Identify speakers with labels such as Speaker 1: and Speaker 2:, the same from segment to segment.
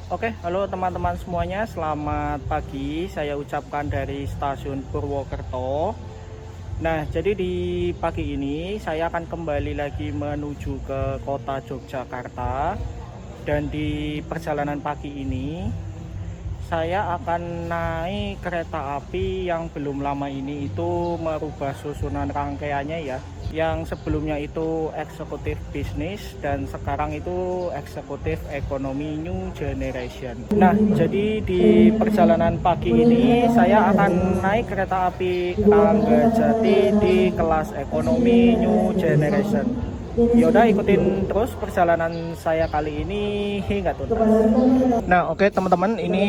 Speaker 1: Oke, halo teman-teman semuanya, selamat pagi. Saya ucapkan dari stasiun Purwokerto. Nah, jadi di pagi ini saya akan kembali lagi menuju ke kota Yogyakarta. Dan di perjalanan pagi ini saya akan naik kereta api yang belum lama ini itu merubah susunan rangkaiannya ya. Yang sebelumnya itu eksekutif bisnis dan sekarang itu eksekutif ekonomi new generation. Nah, jadi di perjalanan pagi ini saya akan naik kereta api Ranggajati di kelas ekonomi new generation. Yaudah, ikutin terus perjalanan saya kali ini hingga tuntas. Nah, oke teman-teman, ini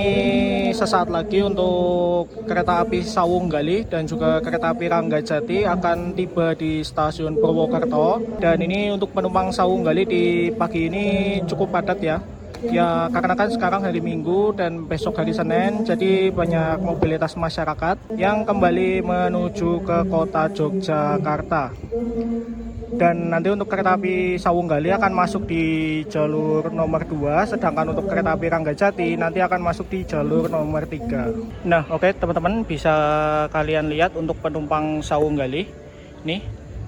Speaker 1: sesaat lagi untuk kereta api Sawunggali dan juga kereta api Ranggajati akan tiba di stasiun Purwokerto. Dan ini untuk penumpang Sawunggali di pagi ini cukup padat ya. Ya, karena kan sekarang hari Minggu dan besok hari Senin, jadi banyak mobilitas masyarakat yang kembali menuju ke kota Yogyakarta. Dan nanti untuk kereta api Sawunggali akan masuk di jalur nomor 2, sedangkan untuk kereta api Ranggajati nanti akan masuk di jalur nomor 3. Nah, oke teman-teman, bisa kalian lihat untuk penumpang Sawunggali nih,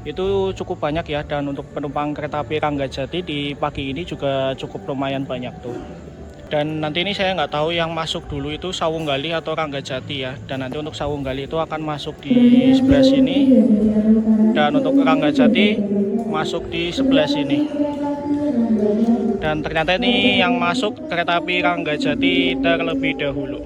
Speaker 1: itu cukup banyak ya. Dan untuk penumpang kereta api Ranggajati di pagi ini juga cukup lumayan banyak tuh. Dan nanti ini saya nggak tahu yang masuk dulu itu Sawunggali atau Ranggajati ya. Dan nanti untuk Sawunggali itu akan masuk di sebelah sini, dan untuk Ranggajati masuk di sebelah sini. Dan ternyata ini yang masuk kereta api Ranggajati terlebih dahulu.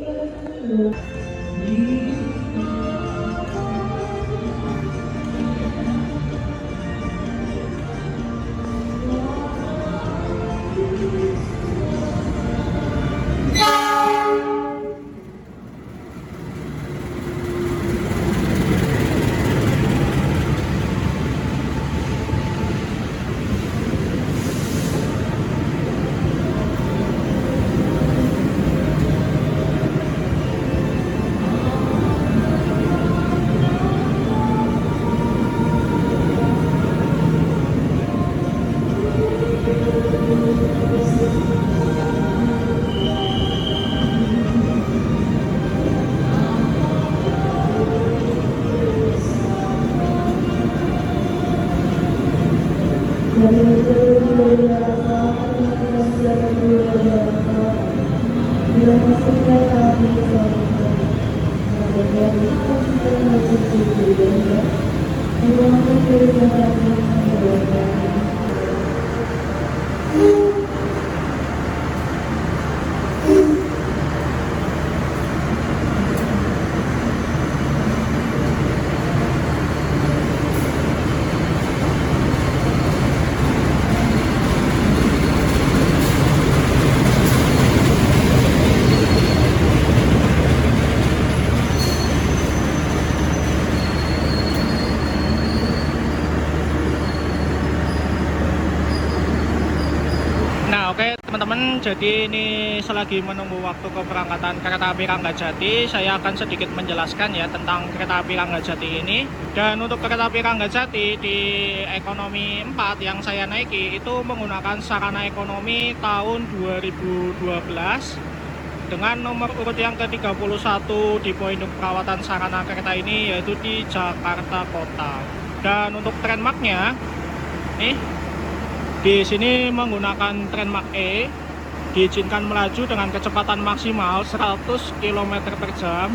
Speaker 1: Nah, oke teman-teman, jadi ini selagi menunggu waktu keberangkatan kereta api Ranggajati, saya akan sedikit menjelaskan ya tentang kereta api Ranggajati ini. Dan untuk kereta api Ranggajati di ekonomi 4 yang saya naiki itu menggunakan sarana ekonomi tahun 2012 dengan nomor urut yang ke-31 di poin perawatan sarana kereta ini, yaitu di Jakarta Kota. Dan untuk trainmarknya nih, di sini menggunakan trainmark E, diizinkan melaju dengan kecepatan maksimal 100 km per jam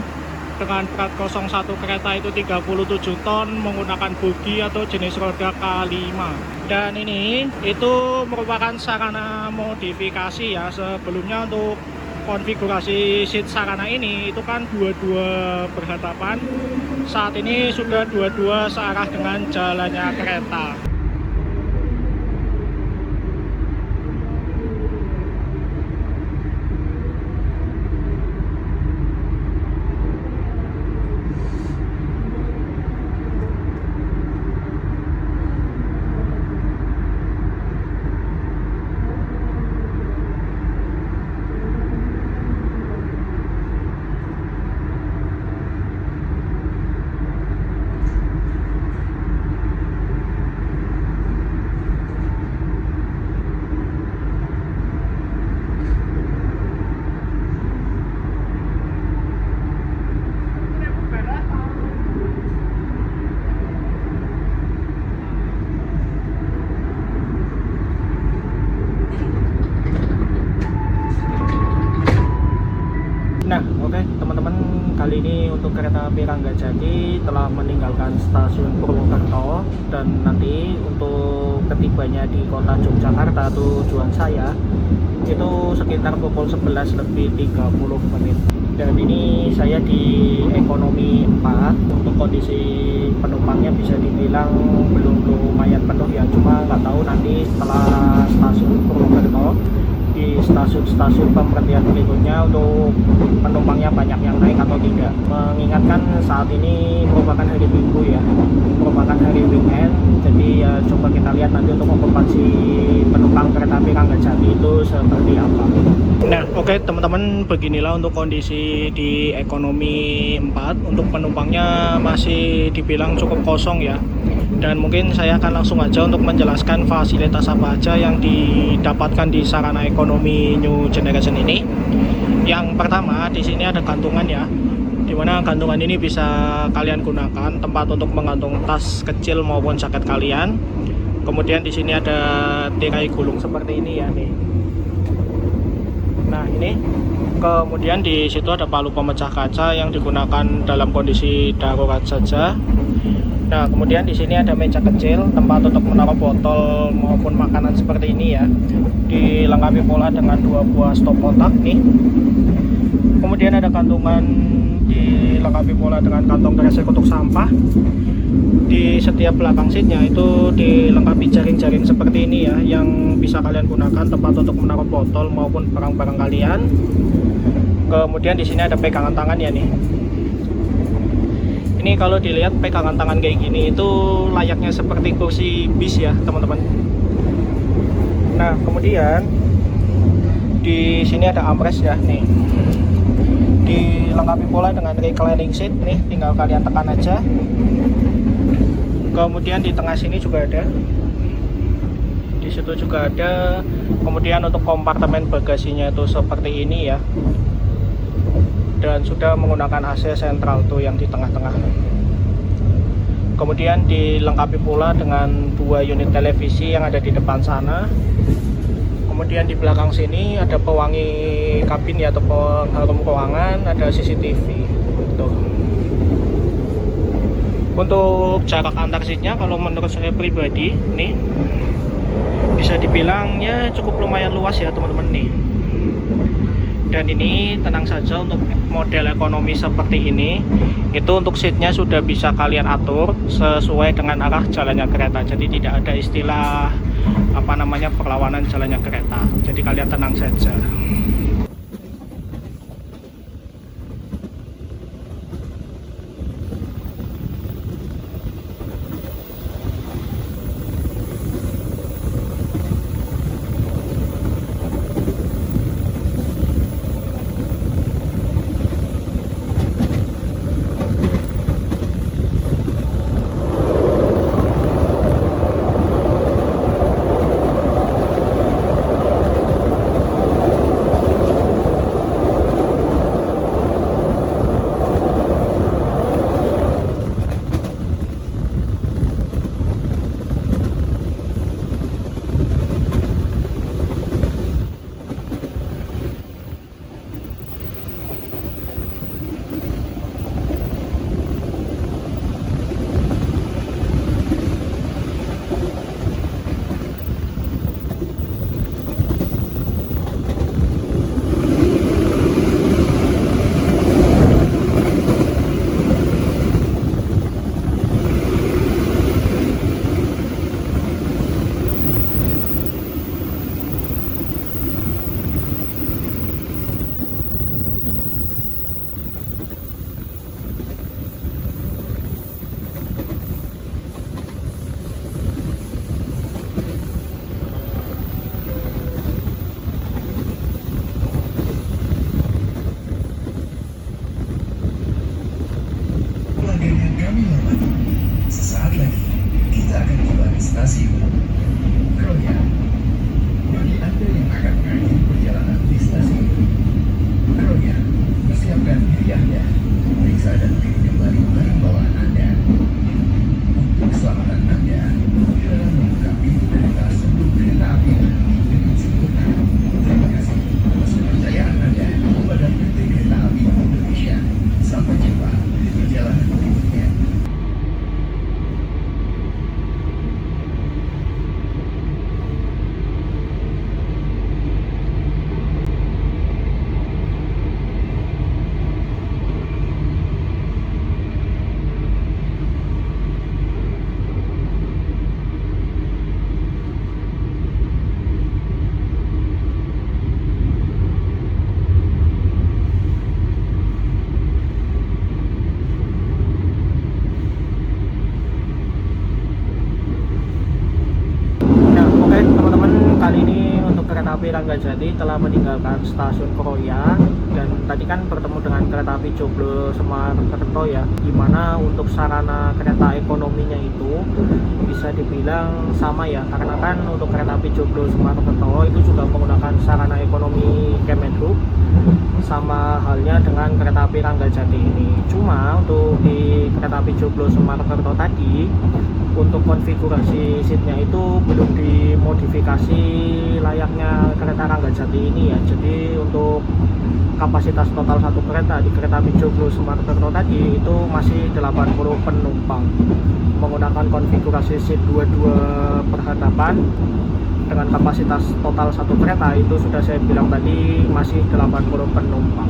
Speaker 1: dengan berat 01 kereta itu 37 ton menggunakan bogi atau jenis roda K5. Dan ini itu merupakan sarana modifikasi ya. Sebelumnya untuk konfigurasi seat sarana ini itu kan dua-dua berhadapan. Saat ini sudah dua-dua searah dengan jalannya kereta. Nah, oke teman-teman, kali ini untuk kereta api Ranggajati telah meninggalkan stasiun Purwokerto, dan nanti untuk ketibanya di kota Yogyakarta tujuan saya itu sekitar pukul 11 lebih 30 menit. Dan ini saya di ekonomi 4. Untuk kondisi penumpangnya bisa dibilang belum lumayan penuh ya, cuma nggak tahu nanti setelah stasiun Purwokerto di stasiun-stasiun pemberhentian berikutnya untuk penumpangnya banyak yang naik atau tidak. Mengingatkan saat ini merupakan hari Minggu ya, merupakan hari weekend, jadi ya coba kita lihat nanti untuk okupansi penumpang kereta api Ranggajati itu seperti apa. Nah oke teman-teman, beginilah untuk kondisi di ekonomi 4. Untuk penumpangnya masih dibilang cukup kosong ya, dan mungkin saya akan langsung aja untuk menjelaskan fasilitas apa aja yang didapatkan di sarana ekonomi New Generation ini. Yang pertama, di sini ada gantungan ya, dimana gantungan ini bisa kalian gunakan tempat untuk menggantung tas kecil maupun jaket kalian. Kemudian di sini ada tirai gulung seperti ini ya nih. Nah ini, kemudian di situ ada palu pemecah kaca yang digunakan dalam kondisi darurat saja. Nah, kemudian di sini ada meja kecil tempat untuk menaruh botol maupun makanan seperti ini ya. Dilengkapi pula dengan 2 buah stop kotak nih. Kemudian ada kantungan, dilengkapi pula dengan kantong kresek untuk sampah. Di setiap belakang seatnya itu dilengkapi jaring-jaring seperti ini ya, yang bisa kalian gunakan tempat untuk menaruh botol maupun barang-barang kalian. Kemudian di sini ada pegangan tangan ya nih. Ini kalau dilihat pegangan tangan kayak gini itu layaknya seperti kursi bis ya teman-teman. Nah kemudian di sini ada armrest ya nih, dilengkapi pula dengan reclining seat nih, tinggal kalian tekan aja. Kemudian di tengah sini juga ada, di situ juga ada. Kemudian untuk kompartemen bagasinya itu seperti ini ya, dan sudah menggunakan AC sentral tuh yang di tengah-tengah. Kemudian dilengkapi pula dengan 2 unit televisi yang ada di depan sana. Kemudian di belakang sini ada pewangi kabin ya, atau pengharum ruangan, ada CCTV tuh. Untuk jarak antar seatnya kalau menurut saya pribadi nih, bisa dibilangnya cukup lumayan luas ya teman-teman nih. Dan ini tenang saja, untuk model ekonomi seperti ini itu untuk seatnya sudah bisa kalian atur sesuai dengan arah jalannya kereta. Jadi tidak ada istilah perlawanan jalannya kereta. Jadi kalian tenang saja. api Ranggajati telah meninggalkan stasiun Kroya, dan tadi kan bertemu dengan kereta api Joglo Semarkerto ya, dimana untuk sarana kereta ekonominya itu bisa dibilang sama ya, karena kan untuk kereta api Joglo Semarkerto itu juga menggunakan sarana ekonomi Kemenhub, sama halnya dengan kereta api Ranggajati ini. Cuma untuk di kereta api Joglo Semarkerto tadi, untuk konfigurasi seatnya itu belum dimodifikasi layaknya kereta Ranggajati ini ya. Jadi untuk kapasitas total satu kereta di kereta api Joglo Semarkerto tadi itu masih 80 penumpang menggunakan konfigurasi seat 22 per hadapan, dengan kapasitas total satu kereta itu sudah saya bilang tadi masih 80 penumpang.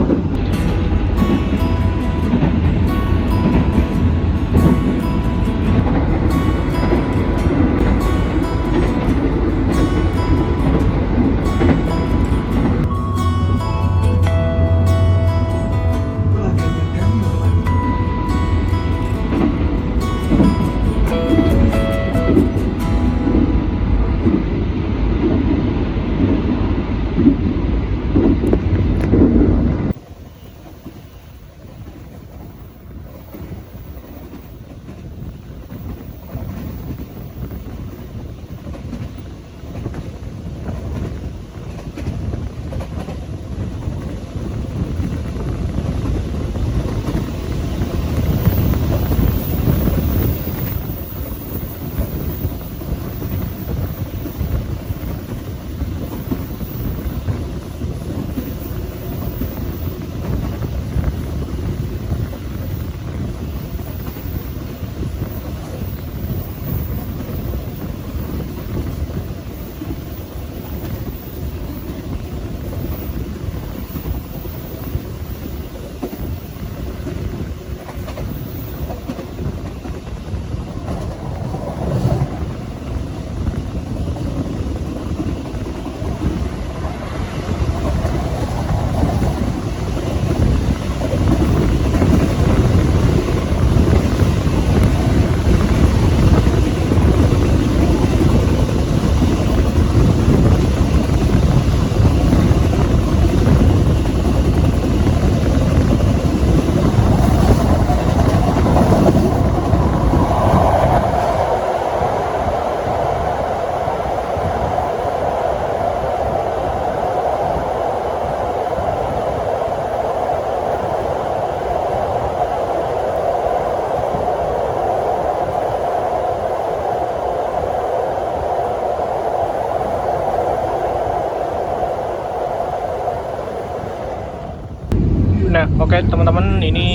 Speaker 1: Nah, oke teman-teman, ini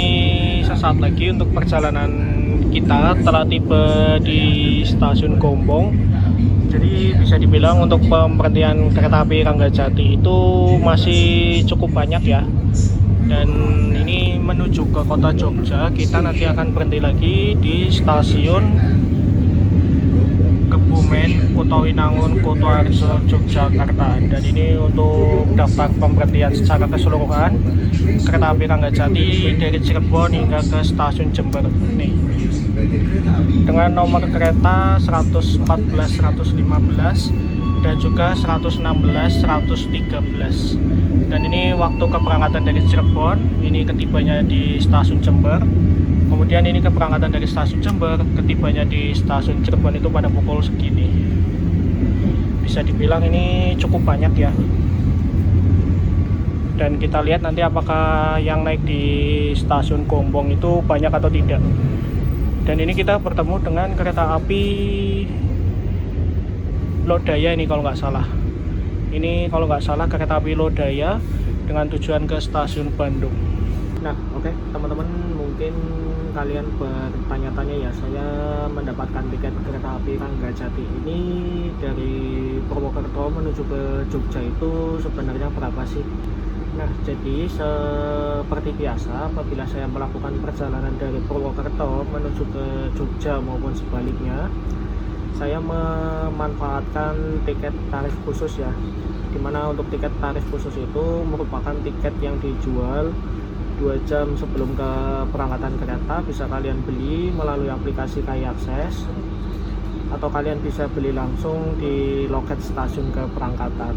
Speaker 1: sesaat lagi untuk perjalanan kita telah tiba di stasiun Gombong. Jadi bisa dibilang untuk pemberhentian kereta api Ranggajati itu masih cukup banyak ya. Dan ini menuju ke kota Jogja, kita nanti akan berhenti lagi di stasiun Kebumen, Kutowinangun, Kutoarjo, Yogyakarta. Dan ini untuk daftar pemberhentian secara keseluruhan kereta api Ranggajati dari Cirebon hingga ke stasiun Jember nih, dengan nomor kereta 114, 115 dan juga 116, 113. Dan ini waktu keberangkatan dari Cirebon, ini ketibanya di stasiun Jember. Kemudian ini keberangkatan dari stasiun Jember, ketibanya di stasiun Cirebon itu pada pukul segini. Bisa dibilang ini cukup banyak ya. Dan kita lihat nanti apakah yang naik di stasiun Gombong itu banyak atau tidak. Dan ini kita bertemu dengan kereta api Lodaya ini kalau nggak salah. Ini kalau nggak salah kereta api Lodaya dengan tujuan ke stasiun Bandung. Nah, oke teman-teman, mungkin kalian bertanya-tanya ya, saya mendapatkan tiket kereta api Ranggajati ini dari Purwokerto menuju ke Jogja itu sebenarnya berapa sih? Nah, jadi seperti biasa apabila saya melakukan perjalanan dari Purwokerto menuju ke Jogja maupun sebaliknya, saya memanfaatkan tiket tarif khusus ya, dimana untuk tiket tarif khusus itu merupakan tiket yang dijual 2 jam sebelum keberangkatan kereta. Bisa kalian beli melalui aplikasi KAI Akses, atau kalian bisa beli langsung di loket stasiun keberangkatan.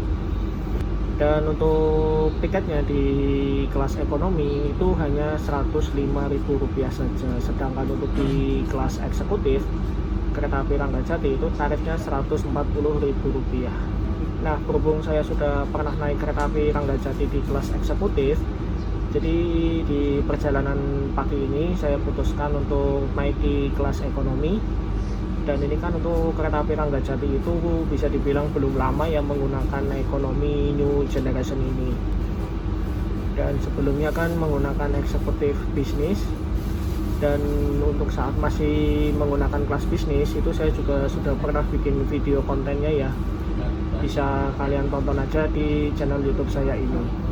Speaker 1: Dan untuk tiketnya di kelas ekonomi itu hanya Rp105.000 saja. Sedangkan untuk di kelas eksekutif kereta api Ranggajati itu tarifnya Rp140.000. Nah, berhubung saya sudah pernah naik kereta api Ranggajati di kelas eksekutif, jadi di perjalanan pagi ini saya putuskan untuk naik di kelas ekonomi. Dan ini kan untuk kereta api Ranggajati itu bisa dibilang belum lama yang menggunakan ekonomi new generation ini. Dan sebelumnya kan menggunakan eksekutif bisnis. Dan untuk saat masih menggunakan kelas bisnis itu saya juga sudah pernah bikin video kontennya ya. Bisa kalian tonton aja di channel YouTube saya ini.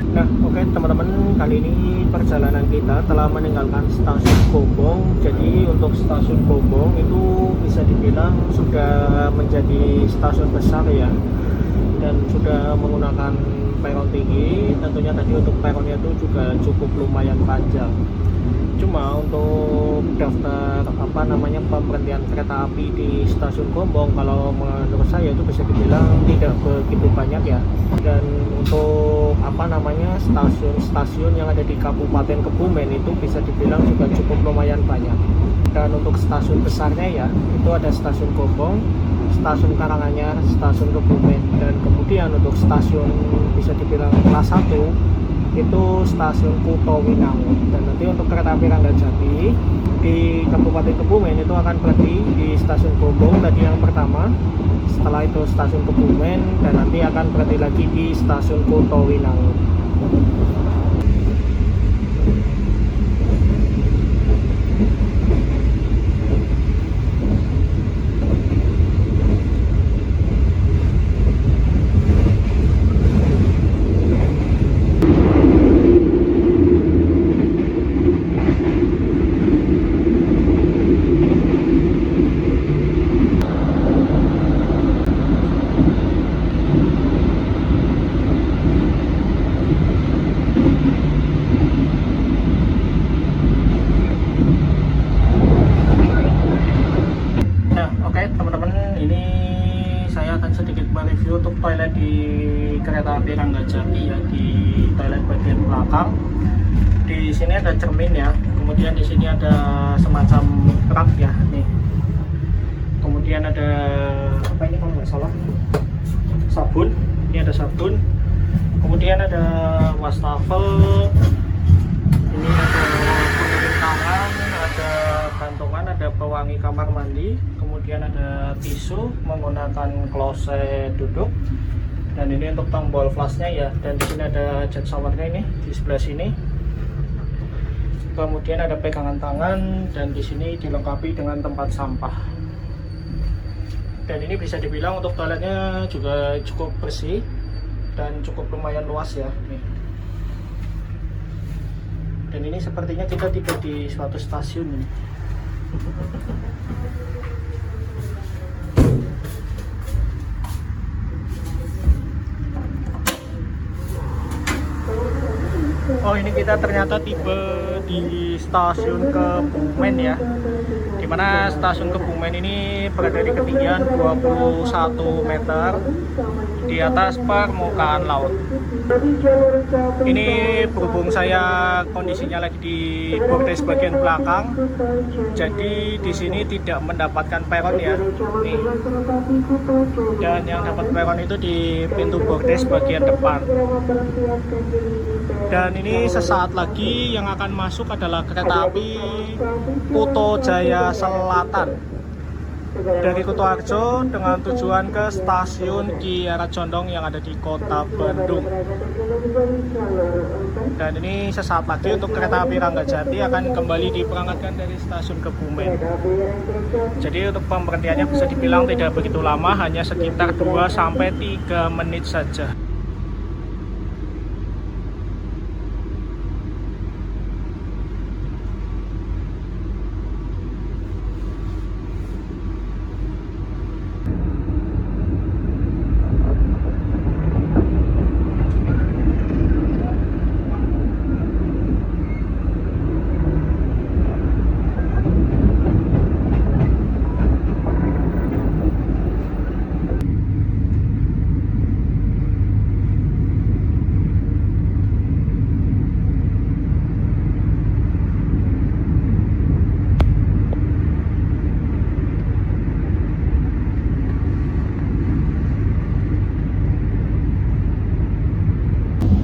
Speaker 1: Nah, oke teman-teman, kali ini perjalanan kita telah meninggalkan stasiun Gombong. Jadi untuk stasiun Gombong itu bisa dibilang sudah menjadi stasiun besar ya, dan sudah menggunakan peron tinggi. Tentunya tadi untuk peronnya itu juga cukup lumayan panjang. Cuma untuk daftar pemberhentian kereta api di stasiun Gombong, kalau menurut saya itu bisa dibilang tidak begitu banyak ya. Dan untuk stasiun-stasiun yang ada di Kabupaten Kebumen itu bisa dibilang juga cukup lumayan banyak. Dan untuk stasiun besarnya ya, itu ada stasiun Gombong, stasiun Karanganyar, stasiun Kebumen, dan kemudian untuk stasiun bisa dibilang kelas 1 itu stasiun Kuto Winangun. Dan nanti untuk kereta api Ranggajati di Kabupaten Kebumen itu akan berhenti di stasiun Gombong tadi yang pertama, setelah itu stasiun Kebumen, dan nanti akan berhenti lagi di stasiun Kuto Winangun. Mereview untuk toilet di kereta api Ranggajati ya, di toilet bagian belakang. Di sini ada cermin ya, kemudian di sini ada semacam rak ya nih. Kemudian ada apa ini kalau nggak salah, sabun. Ini ada sabun. Kemudian ada wastafel. Ini ada pengurin tangan, ada gantungan, ada pewangi kamar mandi. Kemudian ada tisu menggunakan kloset duduk, dan ini untuk tombol flashnya ya. Dan di sini ada jet showernya ini di sebelah sini. Kemudian ada pegangan tangan, dan di sini dilengkapi dengan tempat sampah. Dan ini bisa dibilang untuk toiletnya juga cukup bersih dan cukup lumayan luas ya nih. Dan ini sepertinya kita tiba di suatu stasiun ini. Oh, ini kita ternyata tiba di stasiun Kebumen ya, dimana stasiun Kebumen ini berada di ketinggian 21 meter di atas permukaan laut. Ini berhubung saya kondisinya lagi di bordes bagian belakang, jadi di sini tidak mendapatkan peron ya nih. Dan yang dapat peron itu di pintu bordes bagian depan. Dan ini sesaat lagi yang akan masuk adalah kereta api Kuto Jaya Selatan dari Kutoarjo dengan tujuan ke stasiun Kiara Condong yang ada di kota Bandung. Dan ini sesaat lagi untuk kereta api Ranggajati akan kembali diberangkatkan dari stasiun Kebumen. Jadi untuk pemberhentiannya bisa dibilang tidak begitu lama, hanya sekitar 2-3 menit saja.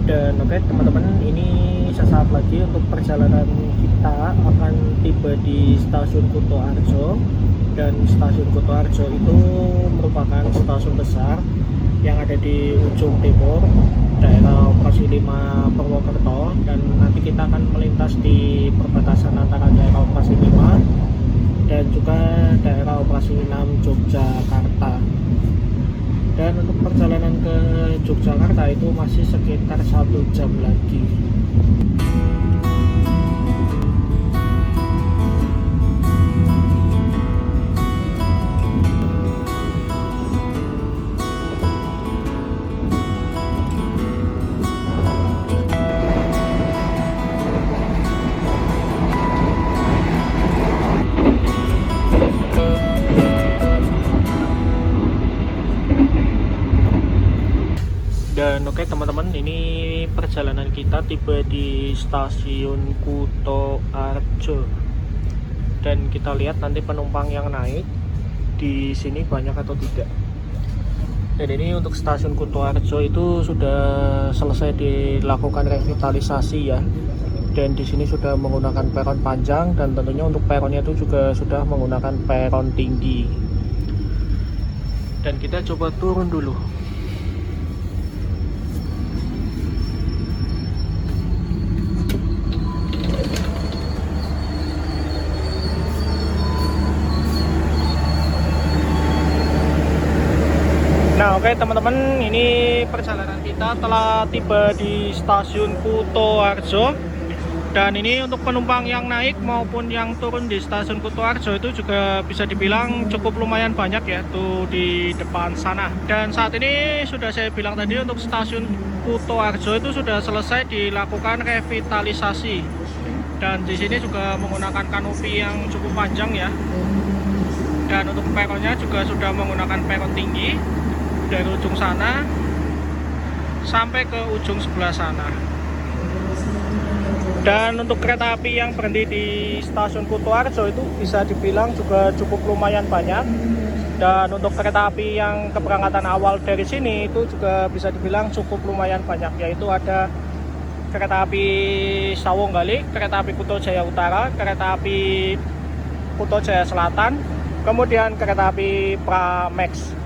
Speaker 1: Dan oke teman-teman, ini sesaat lagi untuk perjalanan kita akan tiba di stasiun Kutoarjo. Dan stasiun Kutoarjo itu merupakan stasiun besar yang ada di ujung timur daerah operasi 5 Purwokerto, dan nanti kita akan melintas di perbatasan antara daerah operasi 5 dan juga daerah operasi 6 Yogyakarta. Dan untuk perjalanan ke Yogyakarta itu masih sekitar 1 jam lagi. Dan oke teman-teman, ini perjalanan kita tiba di stasiun Kutoarjo. Dan kita lihat nanti penumpang yang naik di sini banyak atau tidak. Dan ini untuk stasiun Kutoarjo itu sudah selesai dilakukan revitalisasi ya. Dan di sini sudah menggunakan peron panjang, dan tentunya untuk peronnya itu juga sudah menggunakan peron tinggi. Dan kita coba turun dulu. Nah oke teman-teman, ini perjalanan kita telah tiba di stasiun Kutoarjo. Dan ini untuk penumpang yang naik maupun yang turun di stasiun Kutoarjo itu juga bisa dibilang cukup lumayan banyak ya, tuh di depan sana. Dan saat ini sudah saya bilang tadi, untuk stasiun Kutoarjo itu sudah selesai dilakukan revitalisasi. Dan di sini juga menggunakan kanopi yang cukup panjang ya. Dan untuk peronnya juga sudah menggunakan peron tinggi dari ujung sana sampai ke ujung sebelah sana. Dan untuk kereta api yang berhenti di stasiun Kutoarjo itu bisa dibilang juga cukup lumayan banyak. Dan untuk kereta api yang keberangkatan awal dari sini itu juga bisa dibilang cukup lumayan banyak, yaitu ada kereta api Sawonggali, kereta api Kuto Jaya Utara, kereta api Kuto Jaya Selatan, kemudian kereta api Pramex.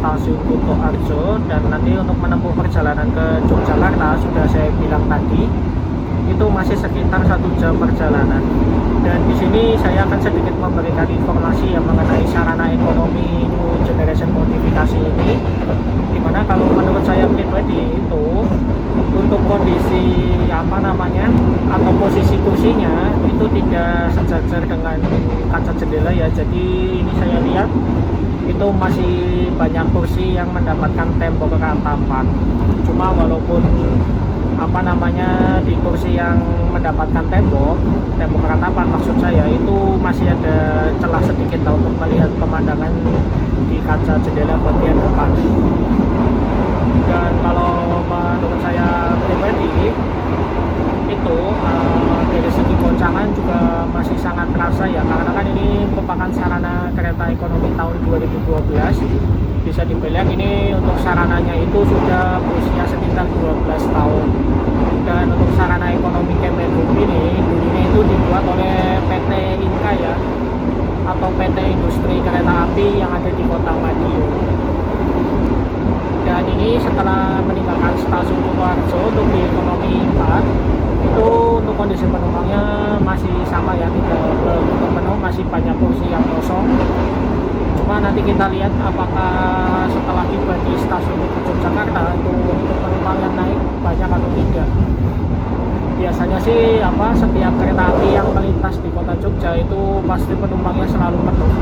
Speaker 1: stasiun Kunto Arjo, dan nanti untuk menempuh perjalanan ke Yogyakarta sudah saya bilang tadi itu masih sekitar 1 jam perjalanan. Dan di sini saya akan sedikit memberikan informasi yang mengenai sarana ekonomi new generation modifikasi ini, dimana kalau menurut saya pribadi itu untuk kondisi atau posisi kursinya itu tidak sejajar dengan kaca jendela ya. Jadi ini saya lihat itu masih banyak kursi yang mendapatkan tembok ratapan. Cuma walaupun di kursi yang mendapatkan tembok ratapan maksud saya, itu masih ada celah sedikit lah untuk melihat pemandangan di kaca jendela bagian depan. Dan kalau menurut saya pribadi itu dari segi goncangan juga masih sangat terasa ya, karena kan ini merupakan sarana kereta ekonomi tahun 2012. Bisa dibilang ini untuk sarananya itu sudah berusia sekitar 12 tahun. Dan untuk sarana ekonomi Kemenhub ini dulunya itu dibuat oleh PT Inka ya, atau PT Industri Kereta Api yang ada di Kota Madiun. Dan ini setelah meninggalkan stasiun Kunto Arjo untuk di ekonomi 4 itu untuk kondisi penumpangnya masih sama ya, tidak untuk penuh, masih banyak kursi yang kosong. Cuma nanti kita lihat apakah setelah tiba di stasiun Yogyakarta itu untuk penumpang yang naik banyak atau tidak. Biasanya sih setiap kereta api yang melintas di kota Jogja itu pasti penumpangnya selalu penuh.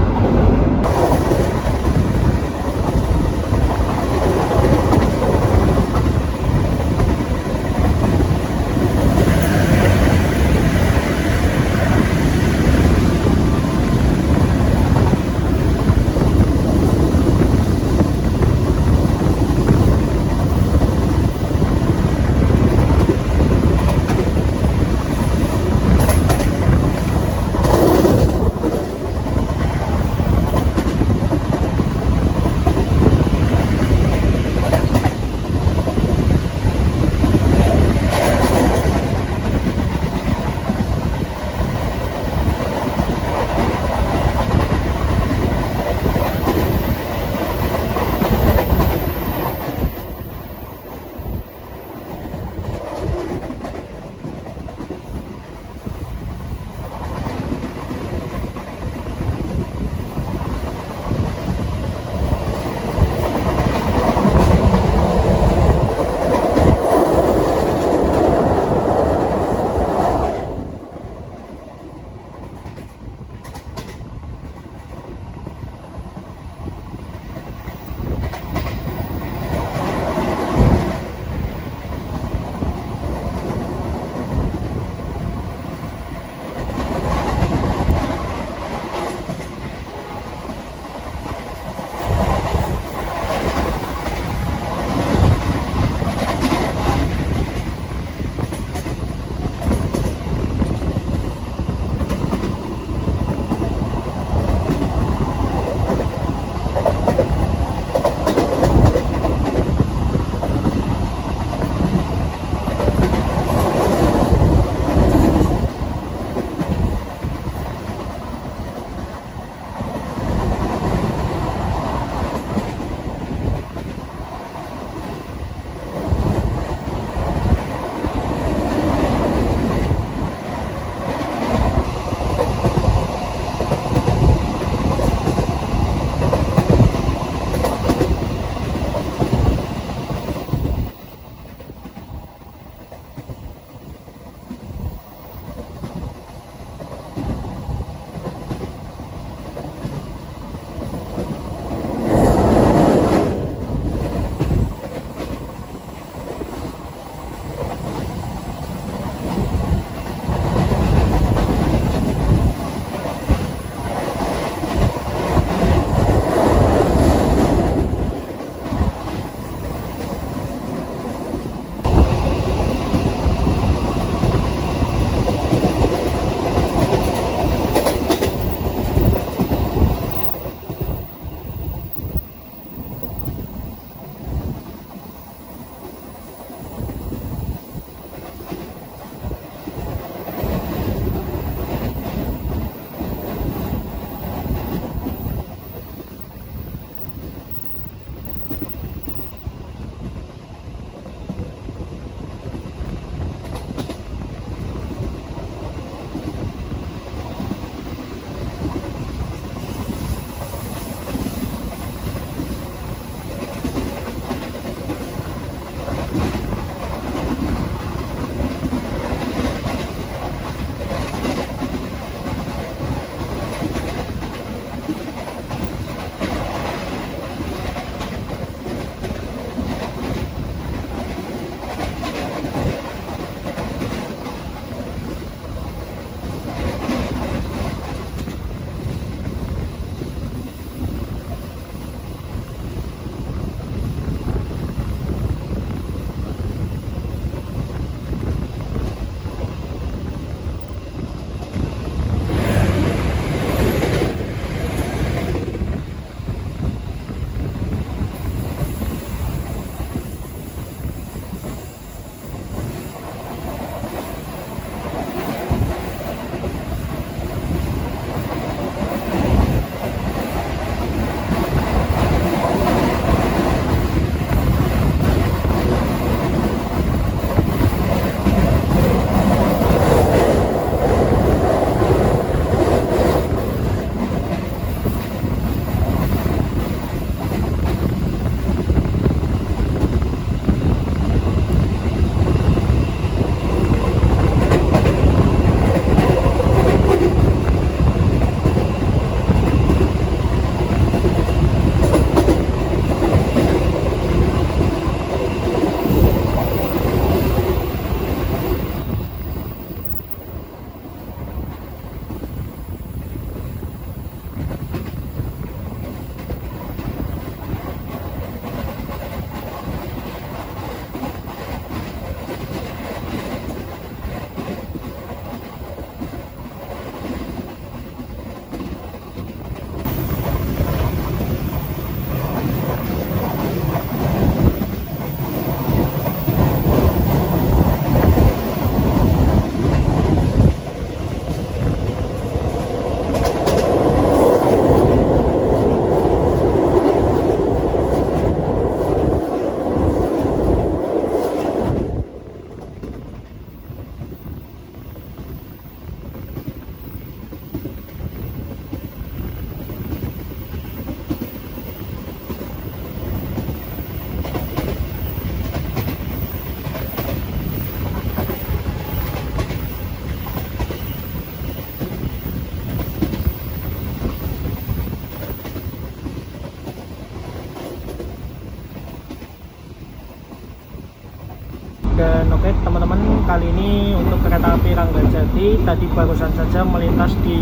Speaker 1: Dan oke teman-teman, kali ini untuk kereta api Ranggajati tadi barusan saja melintas di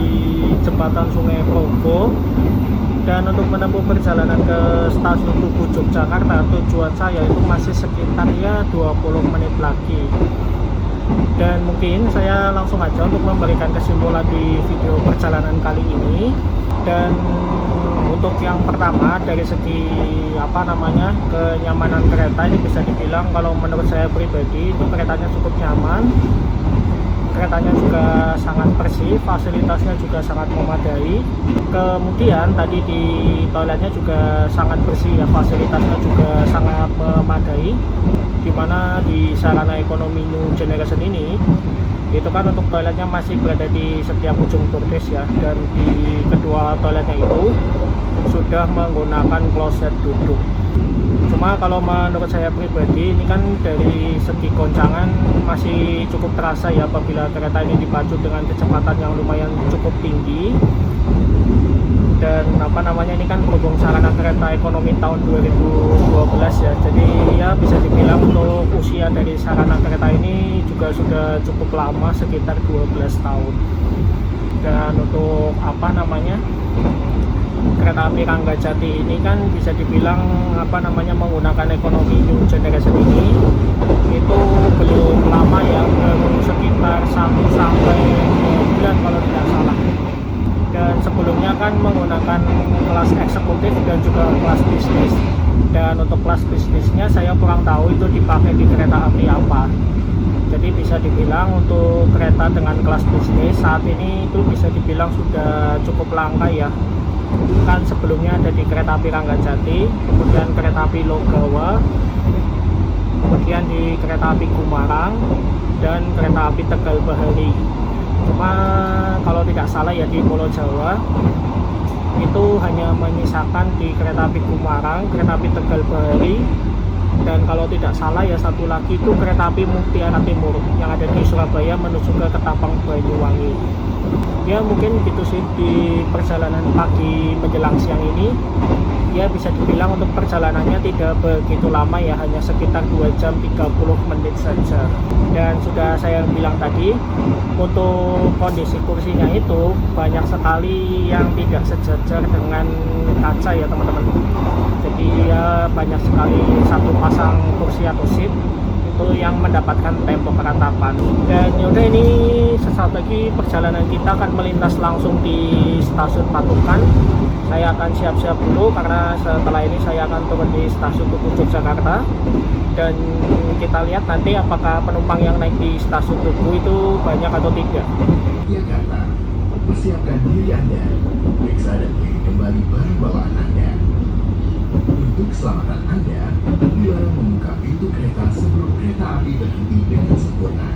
Speaker 1: jembatan Sungai Progo. Dan untuk menempuh perjalanan ke stasiun Tugu Yogyakarta, tujuan saya itu masih sekitar ya 20 menit lagi. Dan mungkin saya langsung aja untuk memberikan kesimpulan di video perjalanan kali ini. Dan untuk yang pertama, dari segi kenyamanan kereta, ini bisa dibilang kalau menurut saya pribadi itu keretanya cukup nyaman. Keretanya juga sangat bersih, fasilitasnya juga sangat memadai. Kemudian tadi di toiletnya juga sangat bersih ya, fasilitasnya juga sangat memadai. Dimana di sarana ekonomi New Generation ini itu kan untuk toiletnya masih berada di setiap ujung turtis ya, dan di kedua toiletnya itu sudah menggunakan kloset duduk. Cuma kalau menurut saya pribadi ini kan dari segi goncangan masih cukup terasa ya apabila kereta ini dipacu dengan kecepatan yang lumayan cukup tinggi. Dan ini kan berhubung sarana kereta ekonomi tahun 2012 ya, jadi ya bisa dibilang untuk usia dari sarana kereta ini juga sudah cukup lama, sekitar 12 tahun. Dan untuk kereta api Ranggajati ini kan bisa dibilang menggunakan ekonomi New Generation ini itu belum lama ya, baru sekitar 1 sampai 2 bulan kalau tidak salah. Dan sebelumnya kan menggunakan kelas eksekutif dan juga kelas bisnis. Dan untuk kelas bisnisnya saya kurang tahu itu dipakai di kereta api apa. Jadi bisa dibilang untuk kereta dengan kelas bisnis saat ini itu bisa dibilang sudah cukup langka ya. Kan sebelumnya ada di kereta api Ranggajati, kemudian kereta api Logawa, kemudian di kereta api Gumarang, dan kereta api Tegal Bahari. Cuma kalau tidak salah ya di Pulau Jawa itu hanya menyisakan di kereta api Gumarang, kereta api Tegal Bahari, dan kalau tidak salah ya satu lagi itu kereta api Mutiara Timur yang ada di Surabaya menuju ke Ketapang Banyuwangi. Ya mungkin gitu sih di perjalanan pagi menjelang siang ini. Ya bisa dibilang untuk perjalanannya tidak begitu lama ya, hanya sekitar 2 jam 30 menit saja. Dan sudah saya bilang tadi, untuk kondisi kursinya itu banyak sekali yang tidak sejajar dengan kaca ya teman-teman. Jadi ya banyak sekali satu pasang kursi atau seat itu yang mendapatkan tembok keretapan. Dan yaudah, ini sesaat lagi perjalanan kita akan melintas langsung di stasiun Patukan. Saya akan siap-siap dulu karena setelah ini saya akan turun di stasiun Tugu Yogyakarta. Dan kita lihat nanti apakah penumpang yang naik di stasiun Tugu itu banyak atau tidak.
Speaker 2: Jakarta, persiapkan diri Anda, periksa dan kirim kembali barang bawaan Anda. Untuk keselamatan Anda, dilarang membuka pintu kereta sebelum kereta api berhenti dengan sempurna.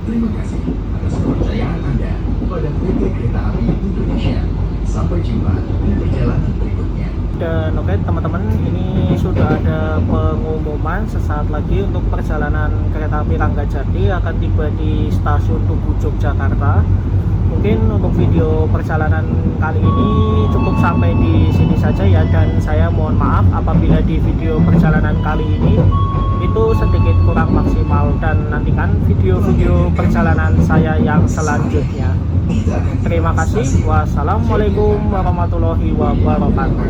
Speaker 2: Terima kasih atas kepercayaan Anda pada PT Kereta Api Indonesia. Sampai jumpa di perjalanan berikutnya.
Speaker 1: Dan oke teman-teman, ini sudah ada pengumuman sesaat lagi untuk perjalanan kereta api Ranggajati akan tiba di stasiun Tugu Yogyakarta. Mungkin untuk video perjalanan kali ini cukup sampai di sini saja ya, dan saya mohon maaf apabila di video perjalanan kali ini itu sedikit kurang maksimal, dan nantikan video-video perjalanan saya yang selanjutnya. Terima kasih. Wassalamualaikum warahmatullahi wabarakatuh.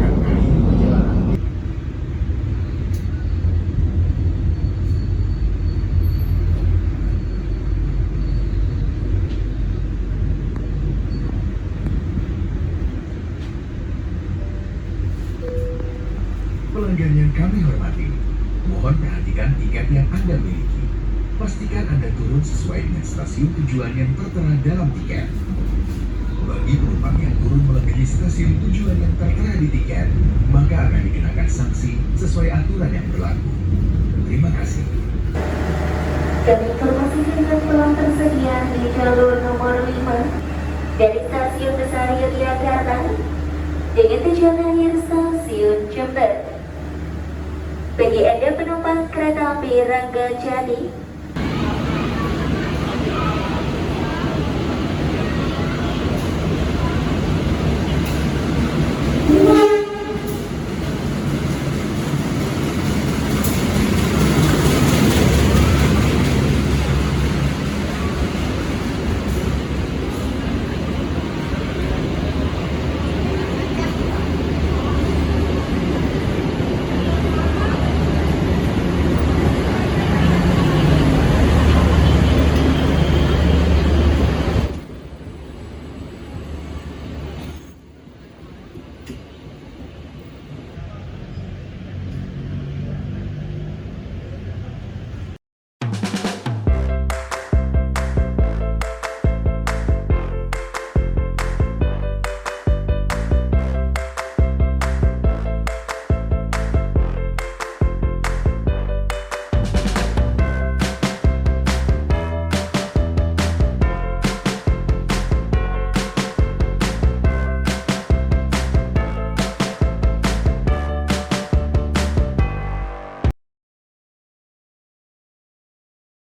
Speaker 2: Pelanggan yang kami hormati, mohon perhatikan tiket yang Anda miliki. Pastikan Anda turun sesuai dengan stasiun tujuan yang tertera dalam tiket. Bagi penumpang yang turun melebihi stasiun tujuan yang tertera di tiket, maka akan dikenakan sanksi sesuai aturan yang berlaku. Terima kasih.
Speaker 3: Kami informasikan telah tersedia di jalur nomor 5 dari stasiun Besar Yogyakarta dengan tujuan akhir stasiun Jember. Bagi Anda penumpang kereta api Ranggajati